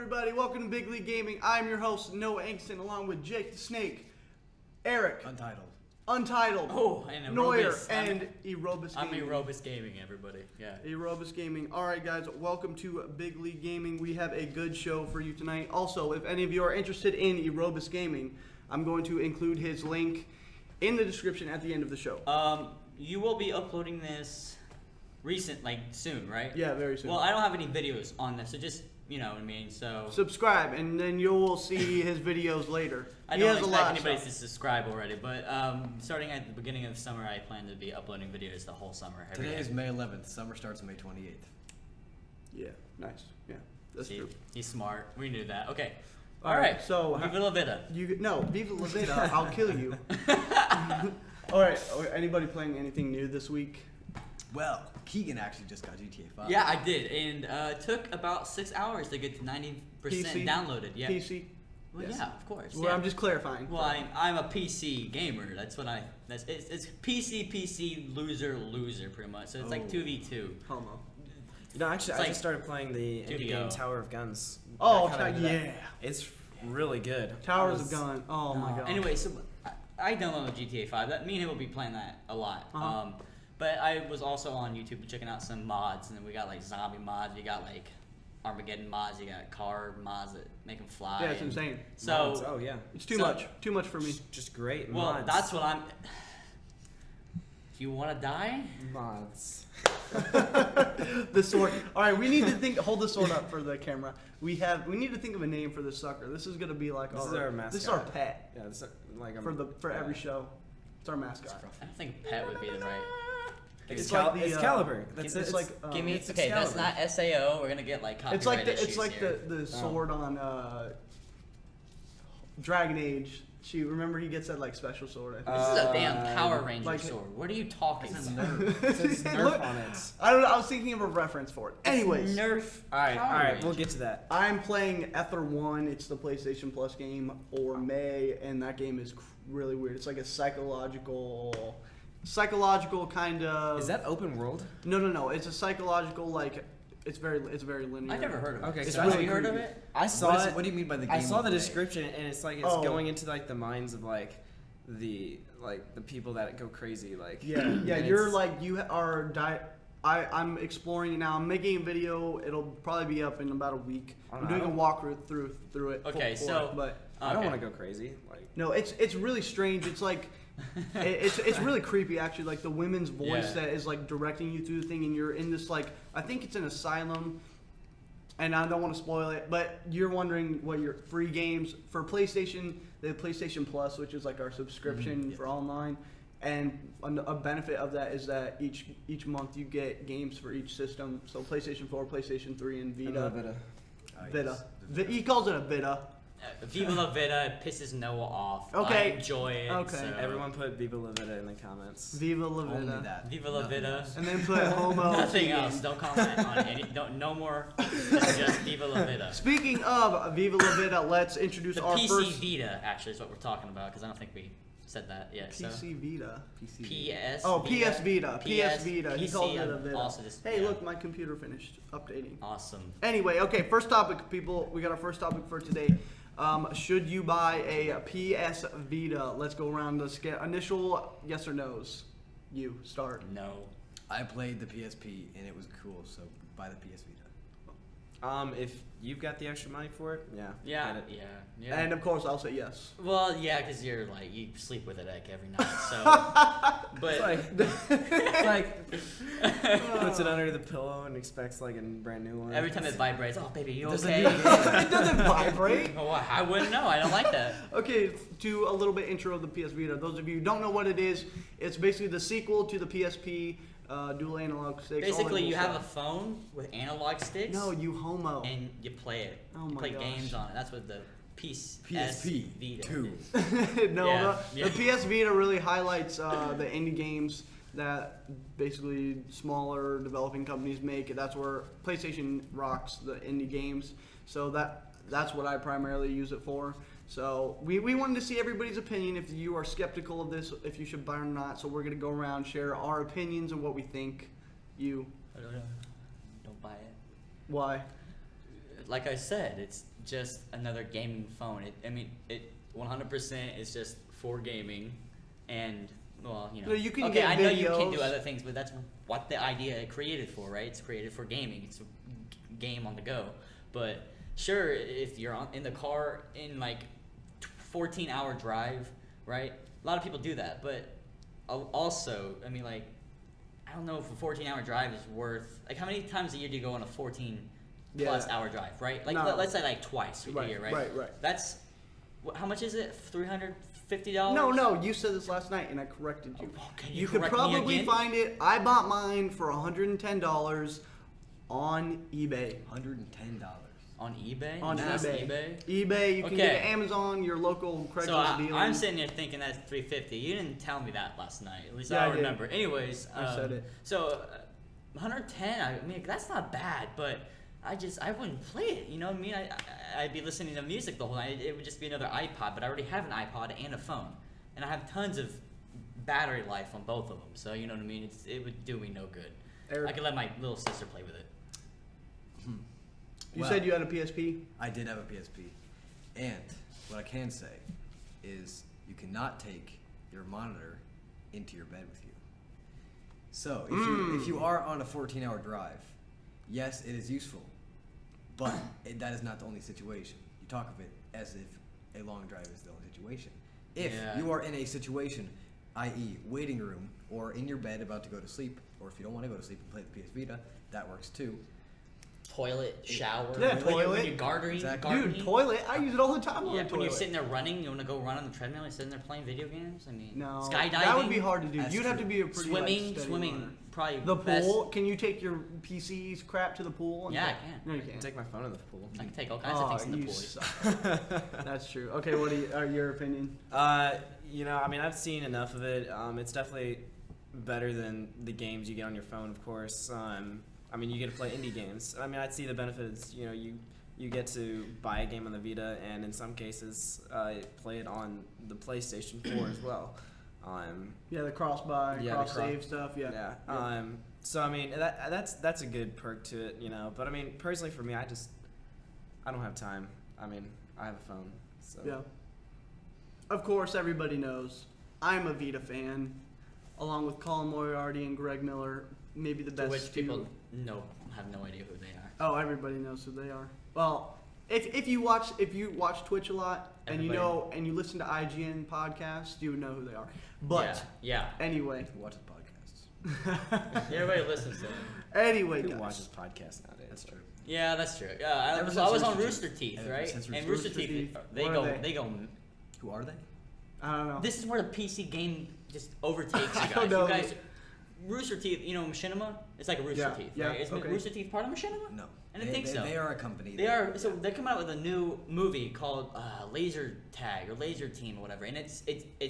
everybody? Welcome to Big League Gaming. I'm your host, Noah Angston, along with Jake the Snake, Eric, Untitled, and Neuer, and Aerobus Gaming. I'm Aerobus Gaming, everybody. Yeah. Aerobus Gaming. All right, guys, welcome to Big League Gaming. We have a good show for you tonight. Also, if any of you are interested in Aerobus Gaming, I'm going to include his link in the description at the end of the show. You will be uploading this soon, right? Yeah, very soon. Well, I don't have any videos on this, so just, you know what I mean, so... Subscribe, and then you will see his videos later. I don't expect anybody to subscribe already, but starting at the beginning of summer, I plan to be uploading videos the whole summer. Today is May 11th. Summer starts May 28th. Yeah, nice. Yeah, that's true. He's smart. We knew that. Okay. All right, so... Viva la Vita. Viva la Vita, I'll kill you. All right, anybody playing anything new this week? Well, Keegan actually just got GTA 5. Yeah, I did, and it took about 6 hours to get to 90% downloaded. Yeah. PC? Well, yes. Yeah, of course. Well, yeah. I'm just clarifying. Well, I'm a PC gamer. That's what it's PC, loser, pretty much. So it's like 2v2. Homo. No, actually, I just started playing the indie game Tower of Guns. Oh, yeah. It's really good. Towers of Gun. Oh, my God. Anyway, so I downloaded GTA 5. Me and him will be playing that a lot. But I was also on YouTube checking out some mods, and then we got like zombie mods, you got like Armageddon mods, you got car mods that make them fly. Yeah, it's insane. So, mods. Oh yeah, it's too much for me. Just great well, mods. that's what I'm. You want to die? Mods. The sword. All right, we need to hold the sword up for the camera. We need to think of a name for this sucker. This is gonna be like this is our mascot. This is our pet. Yeah, this is like for every show. It's our mascot. I don't think pet would be the right. It's Caliber. It's like give me. Okay, that's not SAO. We're gonna get like copyright It's like here. the sword on Dragon Age. Remember he gets that like special sword. I think. This is a damn Power Ranger sword. What are you talking about? It says Nerf on it. I don't know. I was thinking of a reference for it. Anyways, Nerf. All right, we'll get to that. I'm playing Ether 1. It's the PlayStation Plus game for May, and that game is really weird. It's like a psychological kind of. Is that open world? No. It's a psychological like. It's very linear. I've never heard of it. Okay, so have you heard of it? I saw it. What do you mean by the game? I saw the description, and it's like it's going into like the minds of like the people that go crazy. Like yeah. You're like you are. I'm exploring it now. I'm making a video. It'll probably be up in about a week. I'm doing a walkthrough through it. Okay, but I don't want to go crazy. Like no, it's really strange. It's like. it's really creepy actually, like the women's voice that is like directing you through the thing, and you're in this like I think it's an asylum, and I don't want to spoil it, but you're wondering what your free games for PlayStation. They have PlayStation Plus, which is like our subscription for online, and a benefit of that is that each month you get games for each system. So PlayStation 4, PlayStation 3, and Vita. Vita. He calls it a Vita. Viva la Vita pisses Noah off. Okay. I enjoy it. Okay. So. Everyone put Viva la Vita in the comments. Viva la Only Vita. that. Viva la Vita. And then put homo. Nothing else. Don't comment on any. No more. Just Viva la Vita. Speaking of Viva la Vita, let's introduce our PC first. Vita actually is what we're talking about, because I don't think we said that yet. PC Vita. PS. Oh, Vita. PS Vita. PS Vita. He PC, calls it a Vita. also just, Hey, look, my computer finished updating. Awesome. Anyway, okay, first topic, people. We got our first topic for today. Should you buy a PS Vita? Let's go around the initial yes or no's. You start. No. I played the PSP and it was cool, so buy the PS Vita. If you've got the extra money for it, Yeah. And of course, I'll say yes. Well, yeah, because you're like you sleep with it like every night, so. But it's like puts it under the pillow and expects like a brand new one. every time it vibrates, oh baby, you Does it okay? do It doesn't vibrate. Oh, I wouldn't know. I don't like that. Okay, to a little bit intro of the PS Vita. Those of you who don't know what it is, it's basically the sequel to the PSP, dual analog sticks. Basically, you have a phone with analog sticks. No, you homo. And you play it. Oh you my play gosh. games on it. That's what the PSP Vita 2. is. No, Yeah. the PS Vita really highlights the indie games that basically smaller developing companies make. That's where PlayStation rocks the indie games. So that's what I primarily use it for. So we wanted to see everybody's opinion, if you are skeptical of this, if you should buy it or not. So we're going to go around, share our opinions and what we think. You. Don't buy it. Why? like I said, it's just another gaming phone. It 100% is just for gaming, and well, you know. No, you can okay, get I know you can do videos. other things, but that's what the idea it created for, right? It's created for gaming. It's a game on the go. But sure, if you're in the car in like 14-hour drive, right? A lot of people do that, but also, I mean, like, I don't know if a 14-hour drive is worth, like, how many times a year do you go on a 14-plus hour drive, right? Like, No. let's say like twice a year, right? Right. That's, how much is it? $350? No, you said this last night and I corrected you. Okay, You could correct me probably again? find it. I bought mine for $110 on eBay. $110. On eBay? On Just eBay. eBay, you can get it Okay. Amazon, your local Craigslist So dealer. I'm sitting here thinking that's $350. You didn't tell me that last night. At least Yeah, I I don't did. remember. Anyways, I said it. So 110. I mean, that's not bad, but I wouldn't play it. You know what I mean? I'd be listening to music the whole night. It would just be another iPod. But I already have an iPod and a phone, and I have tons of battery life on both of them. So you know what I mean? It would do me no good. Eric, I could let my little sister play with it. you Well, said you had a PSP? I did have a PSP. And what I can say is you cannot take your monitor into your bed with you. So if you are on a 14-hour drive, yes, it is useful, but that is not the only situation. You talk of it as if a long drive is the only situation. If Yeah. you are in a situation, i.e. waiting room, or in your bed about to go to sleep, or if you don't want to go to sleep and play the PS Vita, that works too. Toilet, shower. Yeah, when toilet. When you're gardening. Exactly. gardening. Dude, toilet. I use it all the time on Yeah, the when you're toilet. sitting there running, you want to go run on the treadmill. You're sitting there playing video games. I mean, No, skydiving. that would be hard to do. That's You'd have true. to be a pretty Swimming, like, steady runner. probably The best. pool? Can you take your PC's crap to the pool? and Yeah, play? I can. No, you I can can't. take my phone in the pool. I can take all kinds of things in the you pool. suck. That's true. Okay, what are your opinion? You know, I mean, I've seen enough of it. It's definitely better than the games you get on your phone, of course. I mean, you get to play indie games. I mean, I'd see the benefits. You know, you get to buy a game on the Vita, and in some cases, play it on the PlayStation 4 as well. Yeah, the cross-buy, Yeah, the cross-save stuff. Yeah. Yeah. So I mean, that's a good perk to it, you know. But I mean, personally for me, I don't have time. I mean, I have a phone, so Yeah. Of course, everybody knows I'm a Vita fan, along with Colin Moriarty and Greg Miller. Maybe the To best which two. people have no idea who they are. Oh, everybody knows who they are. Well, if you watch Twitch a lot and you Everybody. know and you listen to IGN podcasts, you would know who they are. But yeah, anyway, Who watches podcasts? everybody listens to them. anyway, who guys. watches podcasts nowadays? That's true. Yeah, that's true. Yeah, Ever I since was on Rooster Rooster Teeth. Teeth, Ever right? since And Rooster Rooster Teeth, Teeth. they What are they? go. Who are they? I don't know. This is where the PC game just overtakes you I guys. don't know. You guys, Rooster Teeth, you know Machinima? It's like a Rooster Yeah, Teeth, yeah, right? Is okay. Rooster Teeth part of Machinima? No. I didn't think so. They are a company. They are. So they're coming out with a new movie called Laser Tag or Laser Team or whatever, and it's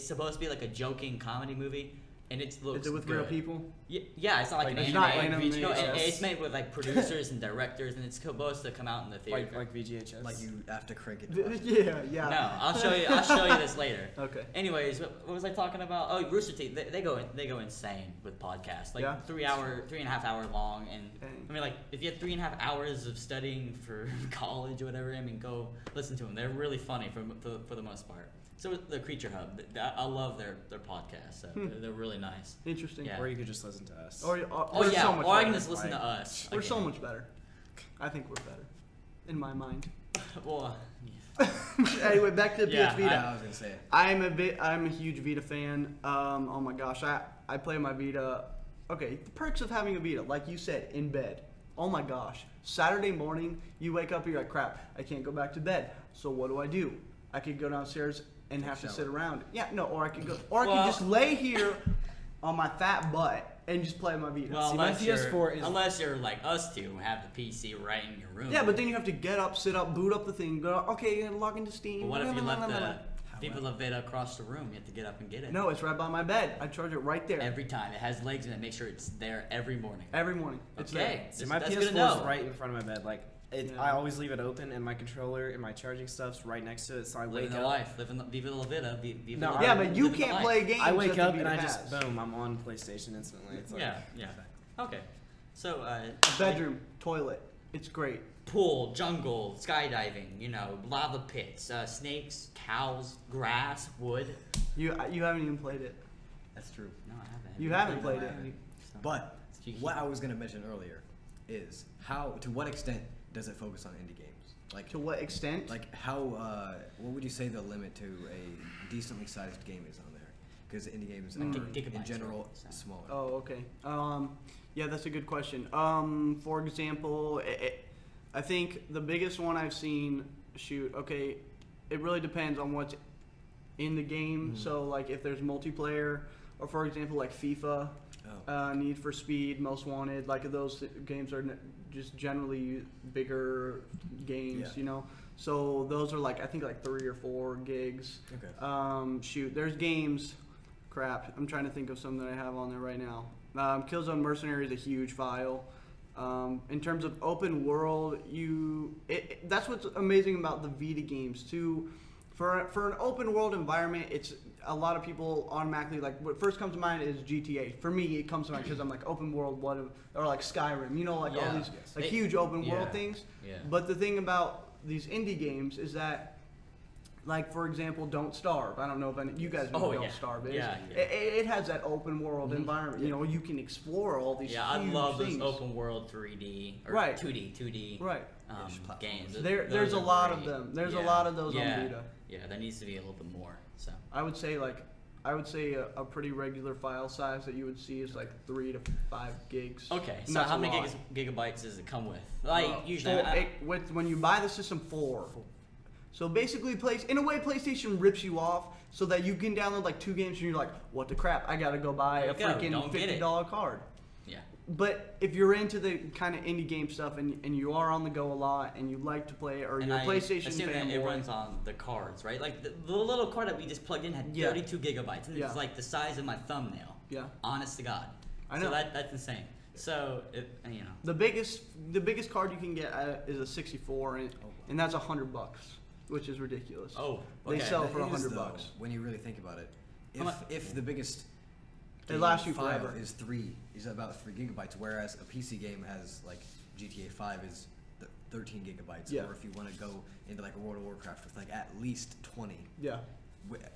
supposed to be like a joking comedy movie, and it looks. Is it with good. real people? Yeah, it's not like, Like an it's anime. not anime, No, yes. it's made with like producers and directors, and it's supposed to come out in the theater. Like VGHS. Like you have to crank it. to watch it. Yeah. No, I'll show you. I'll show you this later. Okay. Anyways, what was I talking about? Oh, Rooster Teeth. They go insane with podcasts. Like Yeah? 3.5 hour long, and Dang. I mean, like if you have 3.5 hours of studying for college or whatever, I mean, go listen to them. They're really funny for the most part. So with the Creature Hub, I love their podcast. So they're really nice. Interesting. Yeah. Or you could just listen to us. Or Oh we're yeah, so much or I can better. just listen to Like, us. We're so again. much better. I think we're better, in my mind. Well, Anyway, back to the Yeah, PS Vita. Yeah, I was gonna say it. I'm a huge Vita fan. Oh my gosh, I play my Vita. Okay, the perks of having a Vita, like you said, in bed. Oh my gosh, Saturday morning you wake up and you're like, crap, I can't go back to bed. So what do? I could go downstairs and have to shower. sit around. Yeah, no, or I could go, or I Well- could just lay here on my fat butt and just play my Vita. well, See, my unless PS4 you're, is- unless you're like us two, who have the PC right in your room. Yeah, but then you have to get up, sit up, boot up the thing, go, okay, you gotta log into Steam. But what if you left the However- Viva La Vida across the room? You have to get up and get it. No, it's right by my bed. I charge it right there. Every time. It has legs in it. Make sure it's there every morning. Every morning. It's Okay. See, my That's good to PS4 know. is right in front of my bed. Like, Yeah. I always leave it open, and my controller and my charging stuff's right next to it. So I Living wake the up. life. Living the Viva La Vida. Viva No, La Yeah, Vida, but you living the can't life. play games. I wake that the up and Vita I just has. boom, I'm on PlayStation instantly. It's like, Yeah, yeah. Okay. So, Bedroom, toilet. It's great. Pool, jungle, skydiving, lava pits, snakes, cows, grass, wood. You haven't even played it. That's true. No, I haven't. You haven't played it. So- But It's cheeky. what I was gonna mention earlier is to what extent does it focus on indie games? Like, To what extent? like how, what would you say the limit to a decently sized game is on there? Because indie games are, Gigabytes, in general, right? So- smaller. Oh, okay. Yeah, that's a good question. For example, I think the biggest one I've seen, okay, it really depends on what's in the game. So, like, if there's multiplayer, or for example, like FIFA, Need for Speed, Most Wanted, like those games are just generally bigger games, Yeah. So those are like, I think like 3 or 4 gigs. Okay. There's games. Crap, I'm trying to think of some that I have on there right now. Killzone Mercenary is a huge file. In terms of open world, that's what's amazing about the Vita games too. For an open world environment, it's a lot of people automatically, like, what first comes to mind is GTA. For me, it comes to mind because I'm like open world, or like Skyrim, like all Yeah. these like huge open world Yeah. things. Yeah. But the thing about these indie games is that, like, for example, Don't Starve. I don't know if you guys know Oh, what Don't yeah. Starve is. Yeah, yeah. It has that open world environment. You can explore all these Yeah, I huge love things. those open world 3D or Right. 2D Right. games. There's Those a are lot of great. them. There's a Yeah. lot of those yeah. on Vita. Yeah, there needs to be a little bit more. So I would say a pretty regular file size that you would see is like 3 to 5 gigs. okay, And so that's how a many lot. gigabytes does it come with? Like usually, When you buy the system 4. So basically, in a way, PlayStation rips you off so that you can download like 2 games and you're like, what the crap? I gotta go buy a There you go. freaking Don't get it. $50 card. yeah. But if you're into the kind of indie game stuff and you are on the go a lot and you like to play, or And you're a I PlayStation assume that fan, it runs on the cards, right? Like the little card that we just plugged in had Yeah. 32 gigabytes, and Yeah. it's like the size of my thumbnail. Yeah. Honest to God. I know. So that's insane. So the biggest card you can get is a 64, and that's $100, which is ridiculous. Oh, They okay. sell That for is, $100. though, when you really think about it. How much- If the biggest They game last you file forever. is about 3 gigabytes, whereas a PC game has like GTA 5 is 13 gigabytes, Yeah. or if you want to go into like a World of Warcraft with like at least 20, Yeah.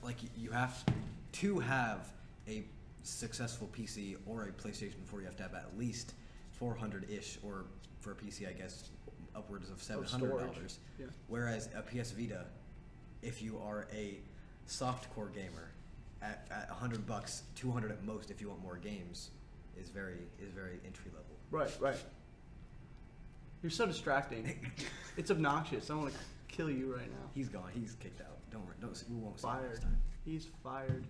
like you have to have a successful PC or a PlayStation 4. You have to have at least 400-ish, or for a PC, I guess, upwards of $700. Yeah. Whereas a PS Vita, if you are a softcore gamer, at $100, 200 at most, if you want more games, is very entry level. Right. You're so distracting. It's obnoxious. I want to kill you right now. He's gone. He's kicked out. Don't worry. We won't see him this Fired. time. He's fired.